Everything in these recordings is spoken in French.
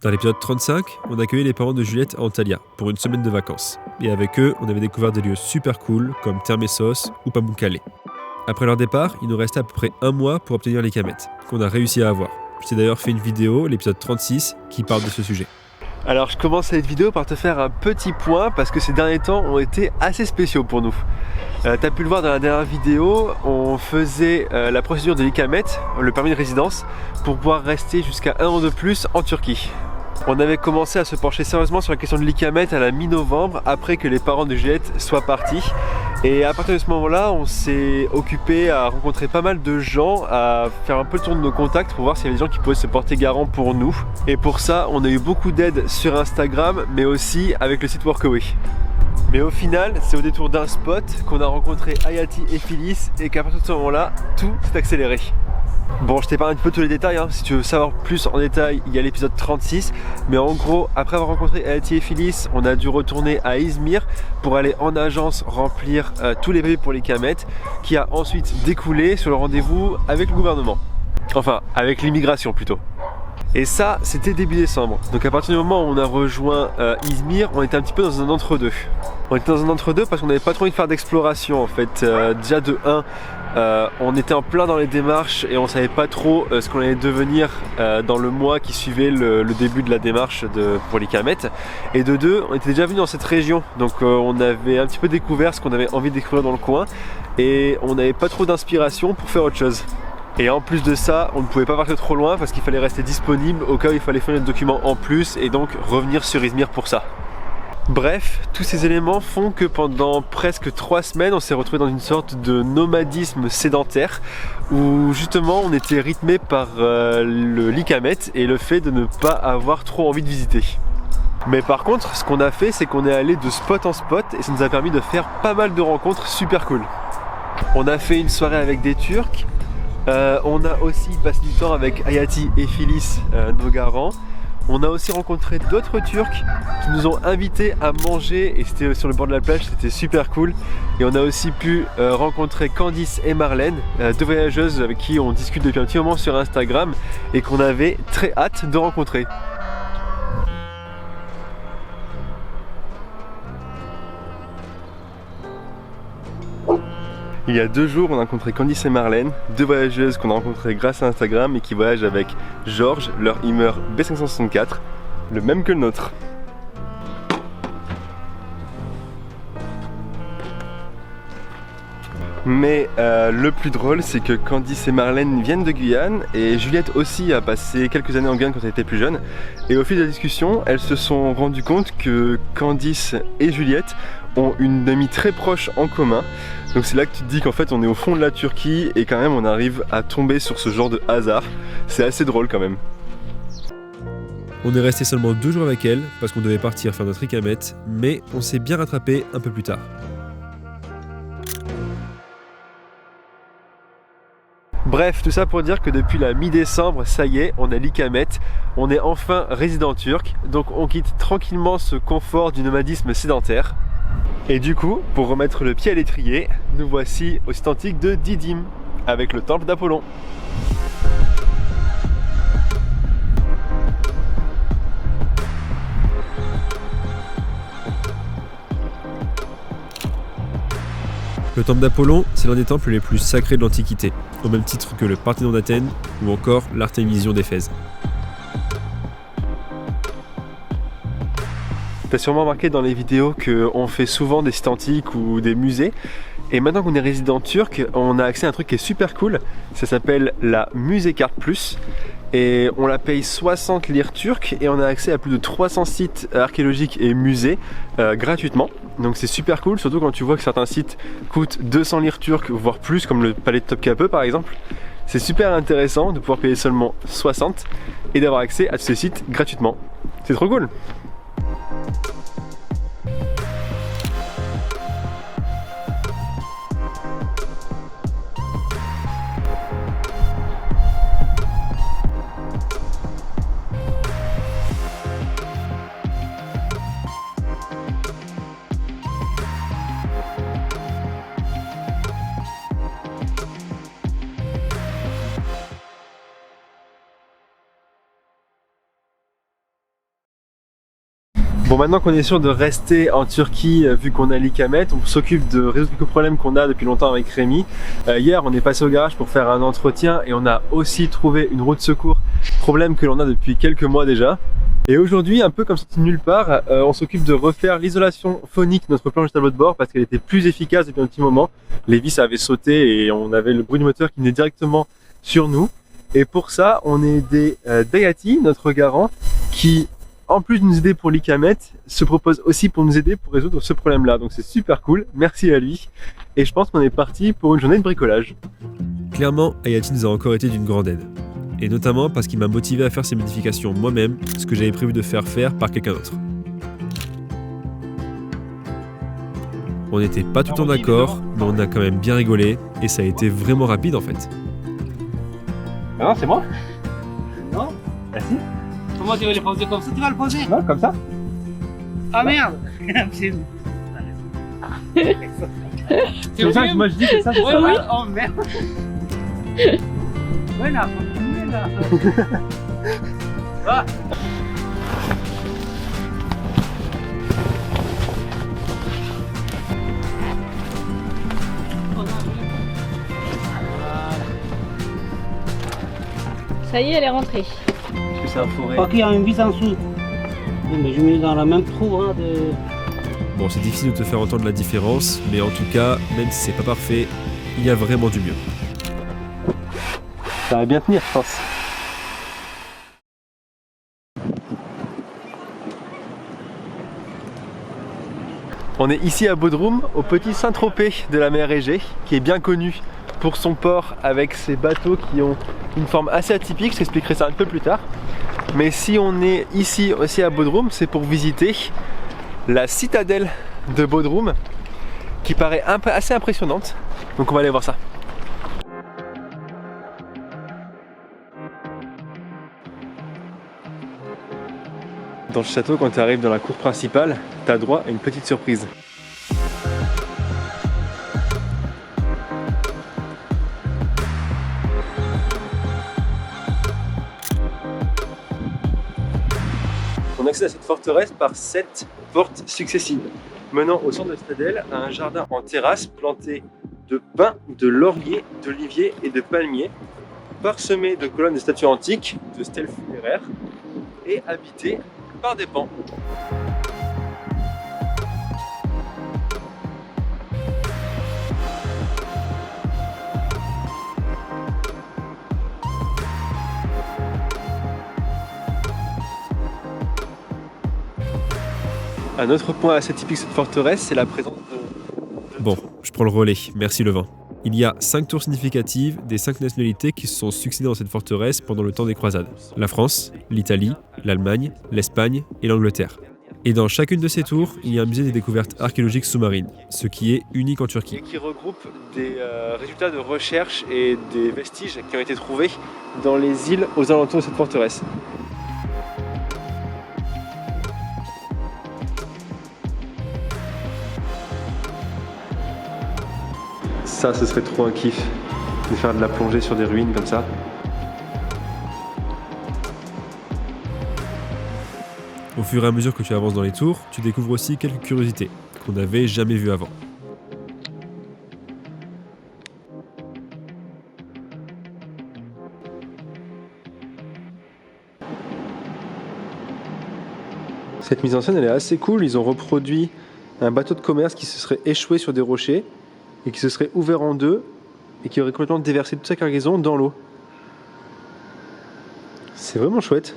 Dans l'épisode 35, on accueillait les parents de Juliette à Antalya pour une semaine de vacances. Et avec eux, on avait découvert des lieux super cool comme Termessos ou Pamukkale. Après leur départ, il nous restait à peu près un mois pour obtenir les camettes, qu'on a réussi à avoir. Je t'ai d'ailleurs fait une vidéo, l'épisode 36, qui parle de ce sujet. Alors je commence cette vidéo par te faire un petit point parce que ces derniers temps ont été assez spéciaux pour nous. T'as pu le voir dans la dernière vidéo, on faisait la procédure de l'ICAMET, le permis de résidence, pour pouvoir rester jusqu'à un an de plus en Turquie. On avait commencé à se pencher sérieusement sur la question de l'ICAMET à la mi-novembre, après que les parents de Juliette soient partis. Et à partir de ce moment-là, on s'est occupé à rencontrer pas mal de gens, à faire un peu le tour de nos contacts pour voir s'il y avait des gens qui pouvaient se porter garant pour nous. Et pour ça, on a eu beaucoup d'aide sur Instagram, mais aussi avec le site Workaway. Mais au final, c'est au détour d'un spot qu'on a rencontré Hayati et Phyllis et qu'à partir de ce moment-là, tout s'est accéléré. Bon, je t'épargne un petit peu tous les détails, hein. Si tu veux savoir plus en détail, il y a l'épisode 36. Mais en gros, après avoir rencontré Hayati et Phyllis, on a dû retourner à Izmir pour aller en agence remplir tous les papiers pour les camettes, qui a ensuite découlé sur le rendez-vous avec le gouvernement. Enfin, avec l'immigration plutôt. Et ça, c'était début décembre. Donc à partir du moment où on a rejoint Izmir, on était un petit peu dans un entre-deux. On était dans un entre-deux parce qu'on n'avait pas trop envie de faire d'exploration en fait. Déjà de 1, on était en plein dans les démarches et on savait pas trop ce qu'on allait devenir dans le mois qui suivait le début de la démarche pour les camettes. Et de 2, on était déjà venu dans cette région. Donc on avait un petit peu découvert ce qu'on avait envie de découvrir dans le coin. Et on n'avait pas trop d'inspiration pour faire autre chose. Et en plus de ça, on ne pouvait pas partir trop loin parce qu'il fallait rester disponible au cas où il fallait faire des documents en plus et donc revenir sur Izmir pour ça. Bref, tous ces éléments font que pendant presque 3 semaines, on s'est retrouvé dans une sorte de nomadisme sédentaire où justement on était rythmé par l'ICAMET et le fait de ne pas avoir trop envie de visiter. Mais par contre, ce qu'on a fait, c'est qu'on est allé de spot en spot et ça nous a permis de faire pas mal de rencontres super cool. On a fait une soirée avec des Turcs. On a aussi passé du temps avec Hayati et Phyllis, nos garants. On a aussi rencontré d'autres Turcs qui nous ont invités à manger et c'était sur le bord de la plage, c'était super cool. Et on a aussi pu rencontrer Candice et Marlène, deux voyageuses avec qui on discute depuis un petit moment sur Instagram et qu'on avait très hâte de rencontrer. Il y a 2 jours, on a rencontré Candice et Marlène, 2 voyageuses qu'on a rencontrées grâce à Instagram et qui voyagent avec Georges, leur Hummer B564, le même que le nôtre. Mais le plus drôle, c'est que Candice et Marlène viennent de Guyane et Juliette aussi a passé quelques années en Guyane quand elle était plus jeune. Et au fil de la discussion, elles se sont rendues compte que Candice et Juliette ont une amie très proche en commun. Donc c'est là que tu te dis qu'en fait on est au fond de la Turquie et quand même on arrive à tomber sur ce genre de hasard. C'est assez drôle quand même. On est resté seulement 2 jours avec elle parce qu'on devait partir faire notre ICAMET, mais on s'est bien rattrapé un peu plus tard. Bref, tout ça pour dire que depuis la mi-décembre, ça y est, on a l'ICAMET, on est enfin résident turc, donc on quitte tranquillement ce confort du nomadisme sédentaire. Et du coup, pour remettre le pied à l'étrier, nous voici au site antique de Didim, avec le temple d'Apollon. Le temple d'Apollon, c'est l'un des temples les plus sacrés de l'Antiquité, au même titre que le Parthénon d'Athènes ou encore l'Artémision d'Éphèse. T'as sûrement remarqué dans les vidéos qu'on fait souvent des sites antiques ou des musées. Et maintenant qu'on est résident turc, on a accès à un truc qui est super cool. Ça s'appelle la Musée-Carte Plus. Et on la paye 60 lire turques et on a accès à plus de 300 sites archéologiques et musées gratuitement. Donc c'est super cool, surtout quand tu vois que certains sites coûtent 200 lire turques, voire plus, comme le palais de Topkapı par exemple. C'est super intéressant de pouvoir payer seulement 60 et d'avoir accès à tous ces sites gratuitement. C'est trop cool! Bon, maintenant qu'on est sûr de rester en Turquie, vu qu'on a l'Ikamet, on s'occupe de résoudre quelques problèmes qu'on a depuis longtemps avec Rémi. Hier, on est passé au garage pour faire un entretien et on a aussi trouvé une roue de secours, problème que l'on a depuis quelques mois déjà. Et aujourd'hui, un peu comme sorti de nulle part, on s'occupe de refaire l'isolation phonique de notre planche de tableau de bord parce qu'elle était plus efficace depuis un petit moment. Les vis avaient sauté et on avait le bruit du moteur qui venait directement sur nous. Et pour ça, on a aidé Dayati, notre garant, qui, en plus de nous aider pour l'Ikamet, se propose aussi pour nous aider pour résoudre ce problème-là. Donc c'est super cool, merci à lui. Et je pense qu'on est parti pour une journée de bricolage. Clairement, Hayati nous a encore été d'une grande aide. Et notamment parce qu'il m'a motivé à faire ces modifications moi-même, ce que j'avais prévu de faire par quelqu'un d'autre. On n'était pas tout le temps d'accord, mais on a quand même bien rigolé, et ça a été vraiment rapide en fait. Ah non, c'est moi? Non. Merci. Comment tu veux les poser comme ça? Tu vas le poser? Non, comme ça? Ah merde. C'est pour ça que moi je dis que ça, c'est ça. Oui, oh merde. Ouais, là, faut continuer là. Ah. Ça y est, elle est rentrée. Parce que c'est un forêt. Ok, il y a une vis en dessous. Mais je mets dans la même trou hein, de... Bon, c'est difficile de te faire entendre la différence, mais en tout cas, même si c'est pas parfait, il y a vraiment du mieux. Ça va bien tenir, je pense. On est ici à Bodrum, au petit Saint-Tropez de la mer Égée, qui est bien connu pour son port avec ses bateaux qui ont une forme assez atypique, je t'expliquerai ça un peu plus tard. Mais si on est ici aussi à Bodrum, c'est pour visiter la citadelle de Bodrum, qui paraît assez impressionnante. Donc on va aller voir ça. Dans le château, quand tu arrives dans la cour principale, tu as droit à une petite surprise. On accède à cette forteresse par 7 portes successives, menant au centre de la citadelle à un jardin en terrasse planté de pins, de lauriers, d'oliviers et de palmiers, parsemé de colonnes de statues antiques, de stèles funéraires et habité par des pans. Un autre point assez typique de cette forteresse, c'est la présence de... Bon, je prends le relais, merci Levin. Il y a 5 tours significatives des 5 nationalités qui se sont succédées dans cette forteresse pendant le temps des croisades. La France, l'Italie, l'Allemagne, l'Espagne et l'Angleterre. Et dans chacune de ces tours, il y a un musée des découvertes archéologiques sous-marines, ce qui est unique en Turquie. Et qui regroupe des résultats de recherche et des vestiges qui ont été trouvés dans les îles aux alentours de cette forteresse. Ça, ce serait trop un kiff de faire de la plongée sur des ruines comme ça. Au fur et à mesure que tu avances dans les tours, tu découvres aussi quelques curiosités qu'on n'avait jamais vues avant. Cette mise en scène, elle est assez cool. Ils ont reproduit un bateau de commerce qui se serait échoué sur des rochers et qui se serait ouvert en deux et qui aurait complètement déversé toute sa cargaison dans l'eau. C'est vraiment chouette.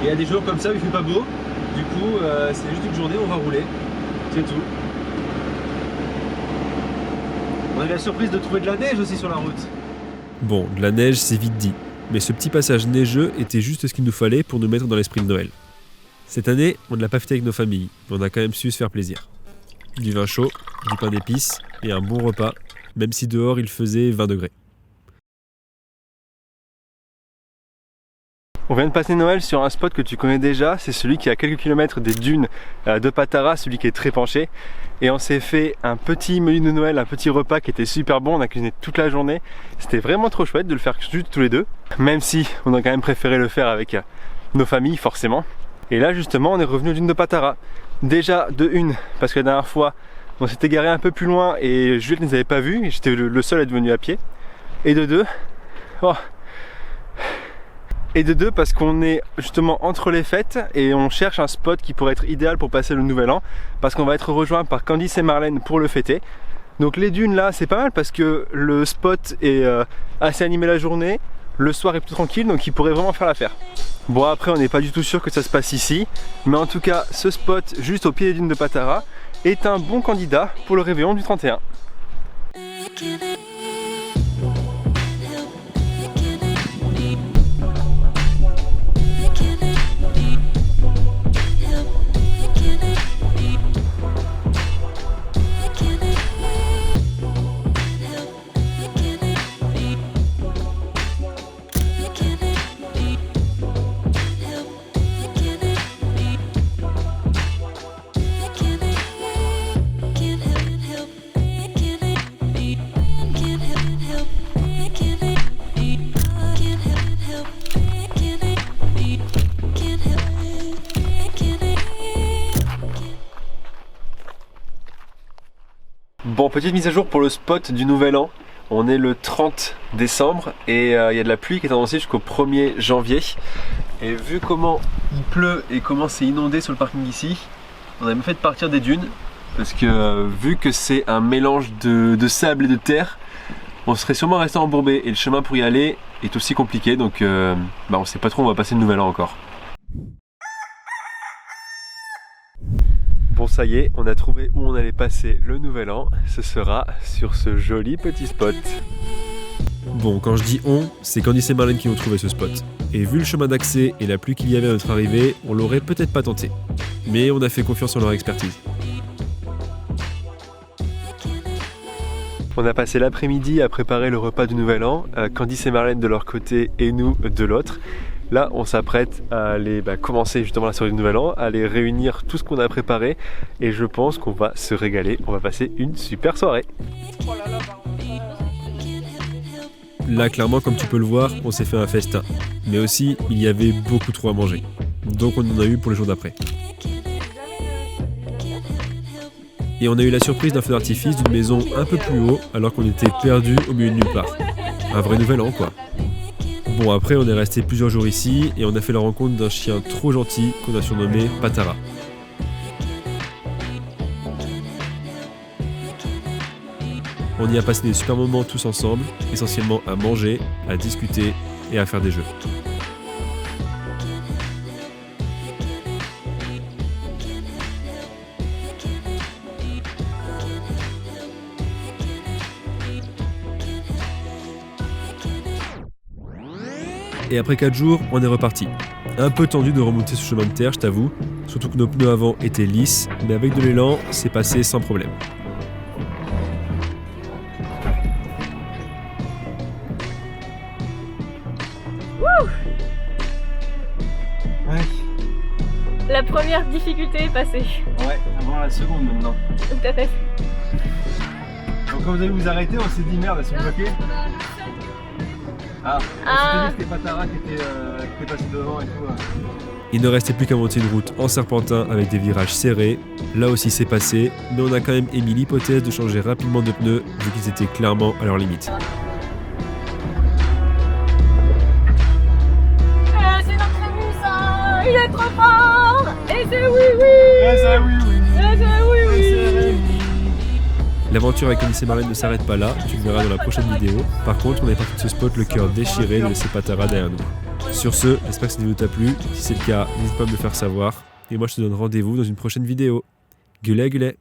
Il y a des jours comme ça où il fait pas beau, du coup c'est juste une journée, on va rouler, c'est tout. On a eu la surprise de trouver de la neige aussi sur la route. Bon, de la neige c'est vite dit, mais ce petit passage neigeux était juste ce qu'il nous fallait pour nous mettre dans l'esprit de Noël. Cette année, on ne l'a pas fêté avec nos familles, mais on a quand même su se faire plaisir. Du vin chaud, du pain d'épices et un bon repas, même si dehors il faisait 20 degrés. On vient de passer Noël sur un spot que tu connais déjà, c'est celui qui est à quelques kilomètres des dunes de Patara, celui qui est très penché. Et on s'est fait un petit menu de Noël, un petit repas qui était super bon, on a cuisiné toute la journée. C'était vraiment trop chouette de le faire juste tous les deux, même si on a quand même préféré le faire avec nos familles forcément. Et là justement on est revenu aux dunes de Patara. Déjà de une, parce que la dernière fois on s'était garé un peu plus loin et Juliette ne les avait pas vus, et j'étais le seul à être venu à pied. Et de deux, parce qu'on est justement entre les fêtes et on cherche un spot qui pourrait être idéal pour passer le nouvel an, parce qu'on va être rejoint par Candice et Marlène pour le fêter. Donc les dunes là c'est pas mal parce que le spot est assez animé la journée, le soir est plus tranquille, donc il pourrait vraiment faire l'affaire. Bon après on n'est pas du tout sûr que ça se passe ici, mais en tout cas ce spot juste au pied des dunes de Patara est un bon candidat pour le réveillon du 31. Bon, petite mise à jour pour le spot du nouvel an. On est le 30 décembre et il y a de la pluie qui est annoncée jusqu'au 1er janvier. Et vu comment il pleut et comment c'est inondé sur le parking ici, on a même fait de partir des dunes. Parce que vu que c'est un mélange de sable et de terre, on serait sûrement resté embourbé et le chemin pour y aller est aussi compliqué. Donc on sait pas trop où on va passer le nouvel an encore. Bon ça y est, on a trouvé où on allait passer le nouvel an, ce sera sur ce joli petit spot. Bon, quand je dis on, c'est Candice et Marlène qui ont trouvé ce spot. Et vu le chemin d'accès et la pluie qu'il y avait à notre arrivée, on l'aurait peut-être pas tenté. Mais on a fait confiance en leur expertise. On a passé l'après-midi à préparer le repas du nouvel an, Candice et Marlène de leur côté et nous de l'autre. Là, on s'apprête à aller commencer justement la soirée du Nouvel An, à aller réunir tout ce qu'on a préparé et je pense qu'on va se régaler, on va passer une super soirée. Là, clairement, comme tu peux le voir, on s'est fait un festin. Mais aussi, il y avait beaucoup trop à manger. Donc on en a eu pour les jours d'après. Et on a eu la surprise d'un feu d'artifice d'une maison un peu plus haut alors qu'on était perdu au milieu de nulle part. Un vrai Nouvel An, quoi. Bon, après on est resté plusieurs jours ici et on a fait la rencontre d'un chien trop gentil qu'on a surnommé Patara. On y a passé des super moments tous ensemble, essentiellement à manger, à discuter et à faire des jeux. Et après 4 jours, on est reparti. Un peu tendu de remonter ce chemin de terre, je t'avoue, surtout que nos pneus avant étaient lisses, mais avec de l'élan, c'est passé sans problème. Ouais. La première difficulté est passée. Ouais, avant la seconde maintenant. Tout à fait. Donc quand vous allez vous arrêter, on s'est dit merde, elles sont bloquées. Ah, on s'était dit que c'était Patara qui était passé devant et tout. Il ne restait plus qu'à monter une route en serpentin avec des virages serrés. Là aussi c'est passé, mais on a quand même émis l'hypothèse de changer rapidement de pneus vu qu'ils étaient clairement à leur limite. C'est notre ami ça. Il est trop fort. Et c'est oui oui. Et c'est oui oui. Et c'est oui oui. L'aventure avec Candice et Marlène ne s'arrête pas là, tu le verras dans la prochaine vidéo. Par contre, on est parti de ce spot le cœur déchiré de laisser Patara derrière nous. Sur ce, j'espère que cette vidéo t'a plu. Si c'est le cas, n'hésite pas à me le faire savoir. Et moi, je te donne rendez-vous dans une prochaine vidéo. Gueulet, gueulet.